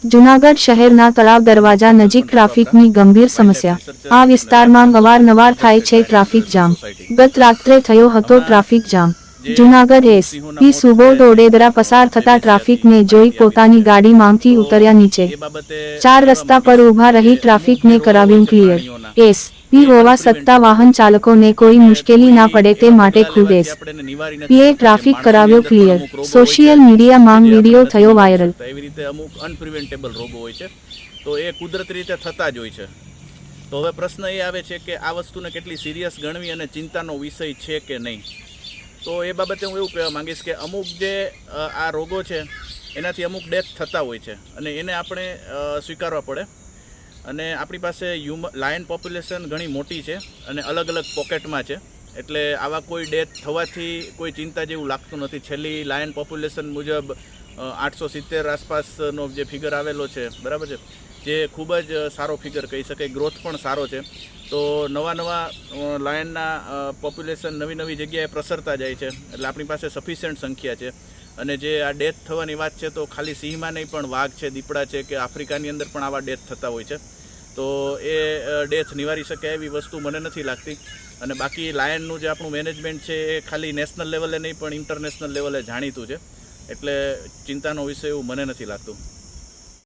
જૂનાગઢ શહેરના તળાવ દરવાજા નજીક ટ્રાફિકની ગંભીર સમસ્યા. આ વિસ્તારમાં અવારનવાર થાય છે ટ્રાફિક જામ. ગત રાત્રે થયો હતો traffic jam. Junagadh SP. Subodh Odedara પસાર થતા ટ્રાફિકને જોઈ પોતાની ગાડીમાંથી ઉતર્યા નીચે. 4 રસ્તા પર ઊભા રહી ટ્રાફિકને કરાવ્યું ક્લિયર. એસ.પી. હોવા છતાં વાહન ચાલકોને કોઈ મુશ્કેલી ના પડે તે માટે ખુદ એસ.પીએ ટ્રાફિક કરાવ્યો ક્લિયર. સોશિયલ મીડિયામાં વિડીયો થયો વાયરલ. એવી રીતે અમુક અનપ્રિવેન્ટેબલ રોગો હોય છે, તો એ કુદરતી રીતે થતા જ હોય છે. તો હવે પ્રશ્ન એ આવે છે કે આ વસ્તુને કેટલી સિરિયસ ગણવી અને ચિંતાનો વિષય છે કે નહીં. તો એ બાબતે હું એવું કહેવા માંગીશ કે અમુક જે આ રોગો છે એનાથી અમુક ડેથ થતા હોય છે અને એને આપણે સ્વીકારવા પડે. અને આપણી પાસે લાયન પોપ્યુલેશન ઘણી મોટી છે અને અલગ અલગ પોકેટમાં છે, એટલે આવા કોઈ ડેથ થવાથી કોઈ ચિંતા જેવું લાગતું નથી. છેલ્લી લાયન પોપ્યુલેશન મુજબ 870 આસપાસનો જે ફિગર આવેલો છે, બરાબર છે, જે ખૂબ જ સારો ફિગર કહી શકાય. ગ્રોથ પણ સારો છે. તો નવા લાયનના પોપ્યુલેશન નવી જગ્યાએ પ્રસરતા જાય છે, એટલે આપણી પાસે સફિશિયન્ટ સંખ્યા છે. અને જે આ ડેથ થવાની વાત છે, તો ખાલી સિંહમાં નહીં પણ વાઘ છે, દીપડા છે કે આફ્રિકાની અંદર પણ આવા ડેથ થતા હોય છે. તો એ ડેથ નિવારી શકે એવી વસ્તુ મને નથી લાગતી. અને બાકી લાયનનું જે આપણું મેનેજમેન્ટ છે એ ખાલી નેશનલ લેવલે નહીં પણ ઇન્ટરનેશનલ લેવલે જાણીતું છે, એટલે ચિંતાનો વિષય એવું મને નથી લાગતું.